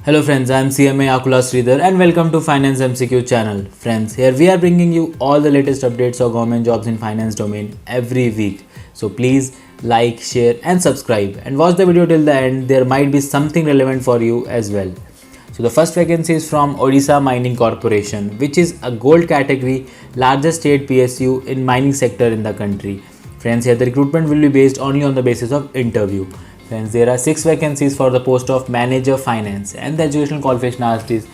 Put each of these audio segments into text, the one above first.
Hello friends, I am CMA Akula Sridhar and welcome to Finance MCQ channel. Friends, here we are bringing you all the latest updates of government jobs in finance domain every week. So please like, share and subscribe and watch the video till the end. There might be something relevant for you as well. So the first vacancy is from Odisha Mining Corporation, which is a gold category largest state PSU in mining sector in the country. Friends, here the recruitment will be based only on the basis of interview. Friends, there are 6 vacancies for the post of manager finance, and the educational qualification asked is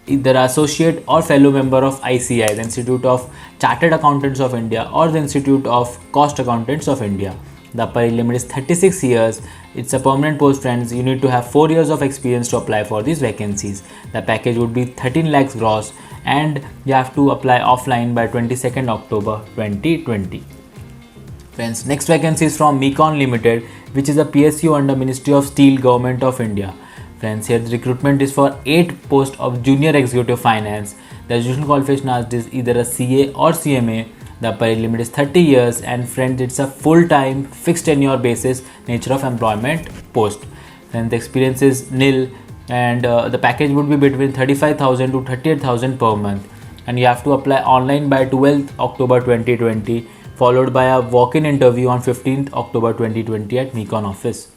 either associate or fellow member of ICI, the Institute of Chartered Accountants of India, or the Institute of Cost Accountants of India. The upper age limit is 36 years. It's a permanent post, friends. You need to have 4 years of experience to apply for these vacancies. The package would be 13 lakhs gross, and you have to apply offline by 22nd October 2020. Friends, next vacancy is from Mecon Limited, which is a PSU under Ministry of Steel, Government of India. Friends, here the recruitment is for 8 posts of junior executive finance. The educational qualification asked is either a CA or CMA. The upper age limit is 30 years, and friends, it's a full-time fixed tenure basis nature of employment post. Then the experience is nil, and the package would be between 35,000 to 38,000 per month, and you have to apply online by 12th October 2020, followed by a walk-in interview on 15th October 2020 at Mecon office.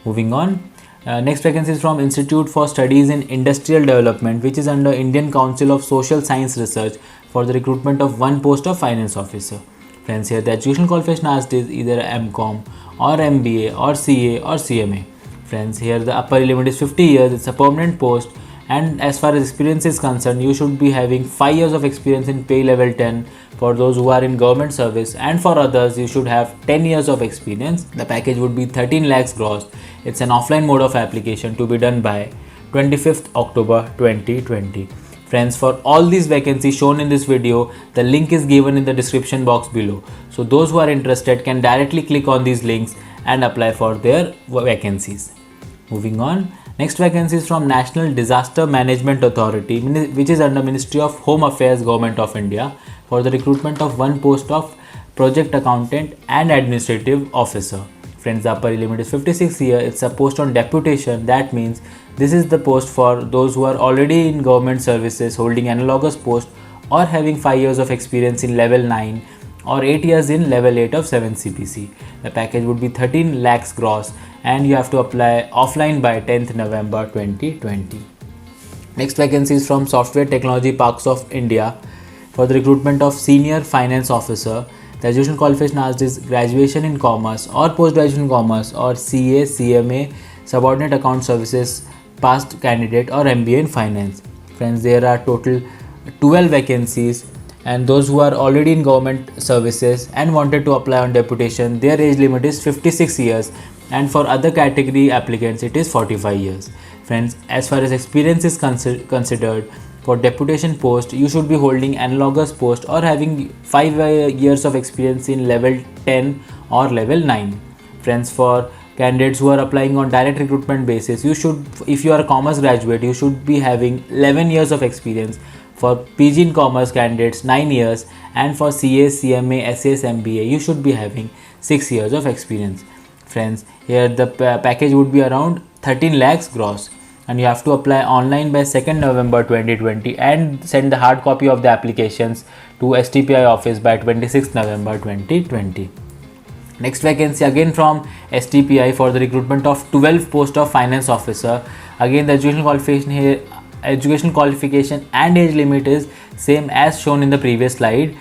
Moving on, next vacancy is from Institute for Studies in Industrial Development, which is under Indian Council of Social Science Research, for the recruitment of 1 post of finance officer. Friends, here the educational qualification asked is either MCOM or MBA or CA or CMA. Friends, here the upper limit is 50 years. It's a permanent post, and as far as experience is concerned, you should be having 5 years of experience in pay level 10 for those who are in government service, and for others you should have 10 years of experience. The package would be 13 lakhs gross. It's an offline mode of application to be done by 25th October 2020. Friends, for all these vacancies shown in this video, the link is given in the description box below. So those who are interested can directly click on these links and apply for their vacancies. Moving on, next vacancy is from National Disaster Management Authority, which is under Ministry of Home Affairs, Government of India, for the recruitment of 1 post of project accountant and administrative officer. Friends, the upper limit is 56 years. It's a post on deputation. That means this is the post for those who are already in government services holding analogous post or having 5 years of experience in level 9 or 8 years in level 8 of 7 CPC. The package would be 13 lakhs gross, and you have to apply offline by 10th November 2020. Next vacancy is from Software Technology Parks of India for the recruitment of senior finance officer. The educational qualification asked is graduation in commerce or post-graduation in commerce or CA, CMA, subordinate account services, past candidate, or MBA in finance. Friends, there are total 12 vacancies, and those who are already in government services and wanted to apply on deputation, their age limit is 56 years, and for other category applicants it is 45 years. Friends, as far as experience is considered, for deputation post, you should be holding analogous post or having 5 years of experience in level 10 or level 9. Friends, for candidates who are applying on direct recruitment basis, you should, if you are a commerce graduate, you should be having 11 years of experience. For PG in commerce candidates, 9 years, and for CA, CMA, SAS, MBA, you should be having 6 years of experience. Friends, here the package would be around 13 lakhs gross, and you have to apply online by 2nd November 2020 and send the hard copy of the applications to STPI office by 26th November 2020. Next vacancy again from STPI for the recruitment of 12 post of finance officer. Again, the educational qualification and age limit is same as shown in the previous slide,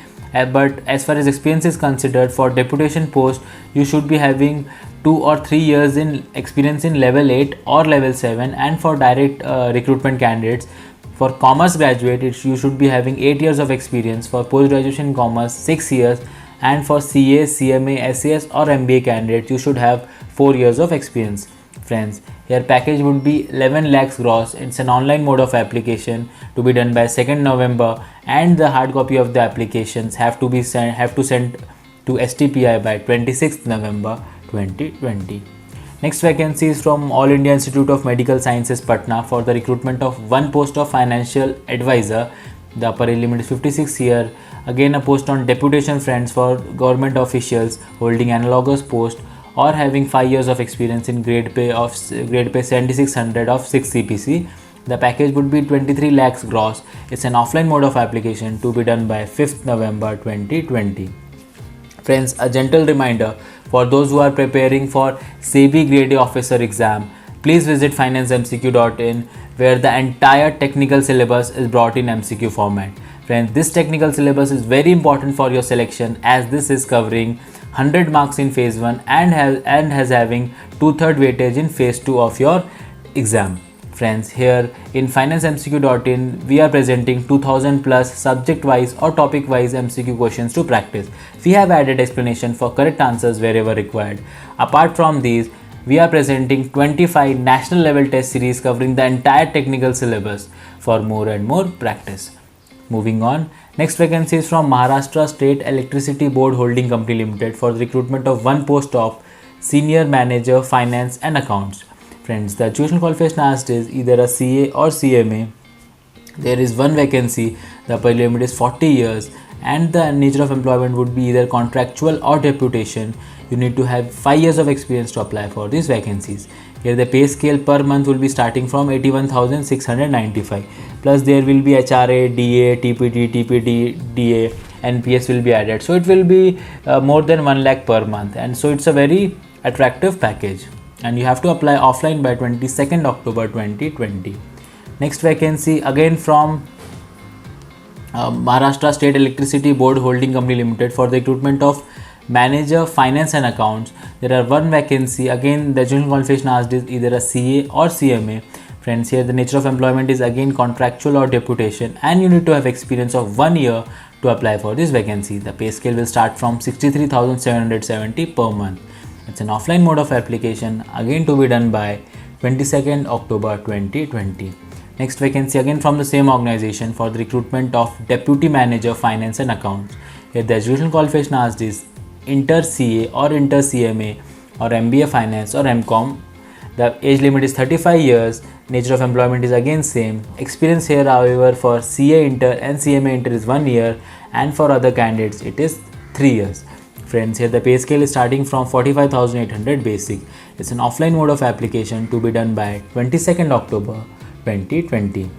but as far as experience is considered, for deputation post you should be having 2 or 3 years in experience in level 8 or level 7, and for direct recruitment candidates, for commerce graduate you should be having 8 years of experience, for post graduation in commerce 6 years, and for CA, CMA, SAS or MBA candidate you should have 4 years of experience. Friends, here package would be 11 lakhs gross. It's an online mode of application to be done by 2nd November, and the hard copy of the applications have to send to STPI by 26th November 2020. Next vacancy is from All India Institute of Medical Sciences, Patna, for the recruitment of 1 post of financial advisor. The upper age limit is 56 years. Again, a post on deputation, friends, for government officials holding analogous post or having 5 years of experience in grade pay 7600 of 6 CPC. The package would be 23 lakhs gross. It's an offline mode of application to be done by 5th November 2020. Friends, a gentle reminder for those who are preparing for SEBI Grade A officer exam, please visit financemcq.in, where the entire technical syllabus is brought in MCQ format. Friends, this technical syllabus is very important for your selection, as this is covering 100 marks in phase 1 and has having 2/3 weightage in phase 2 of your exam. Friends, here in financemcq.in, we are presenting 2000 plus subject wise or topic wise MCQ questions to practice. We have added explanation for correct answers wherever required. Apart from these, we are presenting 25 national level test series covering the entire technical syllabus for more and more practice. Moving on, next vacancy is from Maharashtra State Electricity Board Holding Company Limited for the recruitment of one post of Senior Manager Finance and Accounts. Friends, the educational qualification asked is either a CA or CMA. There is one vacancy, the upper limit is 40 years, and the nature of employment would be either contractual or deputation. You need to have 5 years of experience to apply for these vacancies. Here the pay scale per month will be starting from 81,695, plus there will be HRA, DA, TPT, TPD, DA, NPS will be added. So it will be more than 1 lakh per month, and so it's a very attractive package, and you have to apply offline by 22nd October 2020. Next vacancy again from Maharashtra State Electricity Board Holding Company Limited for the recruitment of Manager Finance and Accounts. There are one vacancy. Again, the general qualification asked is either a CA or CMA. Friends, here the nature of employment is again contractual or deputation, and you need to have experience of 1 year to apply for this vacancy. The pay scale will start from 63,770 per month. It's an offline mode of application, again to be done by 22nd October 2020. Next vacancy again from the same organization for the recruitment of Deputy Manager Finance and Accounts. Here the educational qualification asked is Inter CA or Inter CMA or MBA Finance or MCOM. The age limit is 35 years. Nature of employment is again same. Experience here, however, for CA Inter and CMA Inter is 1 year, and for other candidates it is 3 years. Friends, here the pay scale is starting from 45,800 basic. It's an offline mode of application to be done by 22nd October 2020.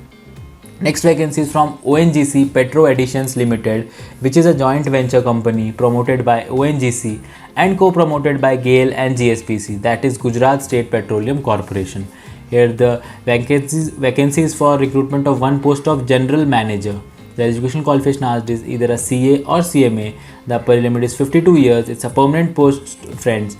Next vacancy is from ONGC Petro Additions Limited, which is a joint venture company promoted by ONGC and co-promoted by GAIL and GSPC, that is Gujarat State Petroleum Corporation. Here the vacancies for recruitment of one post of General Manager. The education qualification asked is either a CA or CMA. The upper limit is 52 years. It's a permanent post, friends,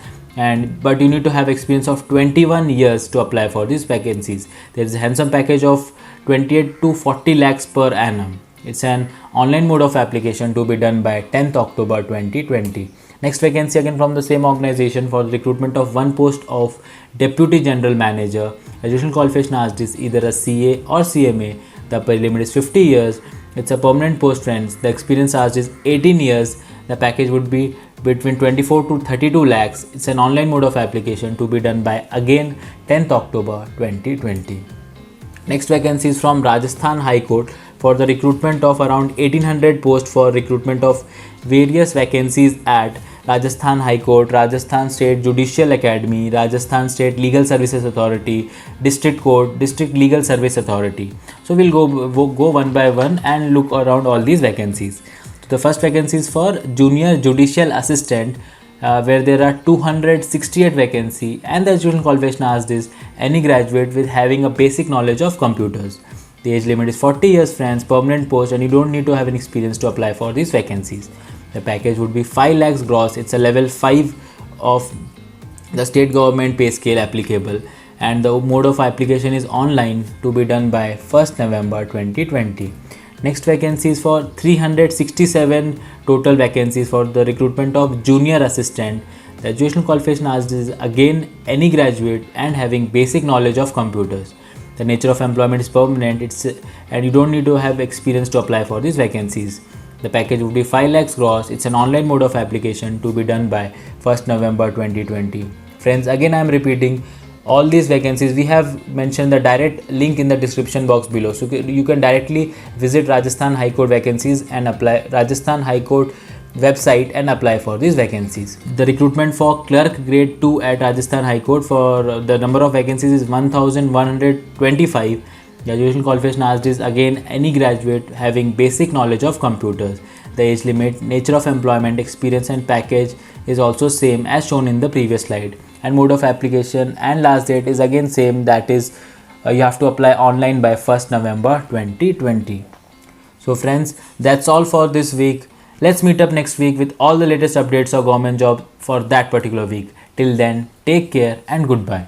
but you need to have experience of 21 years to apply for these vacancies. There is a handsome package of 28 to 40 lakhs per annum. It's an online mode of application to be done by 10th October 2020. Next vacancy again from the same organization for the recruitment of one post of Deputy General Manager. Educational qualification asked is either a CA or CMA. The upper limit is 50 years. It's a permanent post, friends. The experience asked is 18 years. The package would be between 24 to 32 lakhs. It's an online mode of application to be done by again 10th October 2020. Next vacancy is from Rajasthan High Court for the recruitment of around 1800 posts for recruitment of various vacancies at Rajasthan High Court, Rajasthan State Judicial Academy, Rajasthan State Legal Services Authority, District Court, District Legal Service Authority. So we'll go one by one and look around all these vacancies. The first vacancy is for Junior Judicial Assistant, where there are 268 vacancy, and the educational qualification asked is any graduate with having a basic knowledge of computers. The age limit is 40 years, friends, permanent post, and you don't need to have an experience to apply for these vacancies. The package would be 5 lakhs gross. It's a level 5 of the state government pay scale applicable, and the mode of application is online to be done by 1st November 2020. Next vacancy is for 367 total vacancies for the recruitment of junior assistant. The educational qualification asked is again any graduate and having basic knowledge of computers. The nature of employment is permanent, and you don't need to have experience to apply for these vacancies. The package would be 5 lakhs gross. It's an online mode of application to be done by 1st November 2020. Friends, again I am repeating, all these vacancies we have mentioned the direct link in the description box below, so you can directly visit Rajasthan High Court vacancies and apply. Rajasthan High Court website and apply for these vacancies. The recruitment for clerk grade 2 at Rajasthan High Court, for the number of vacancies is 1125. Graduation qualification asked is again any graduate having basic knowledge of computers. The age limit, nature of employment, experience and package is also same as shown in the previous slide, and mode of application and last date is again same, that is you have to apply online by 1st November 2020. So friends, that's all for this week. Let's meet up next week with all the latest updates of government job for that particular week. Till then, take care and goodbye.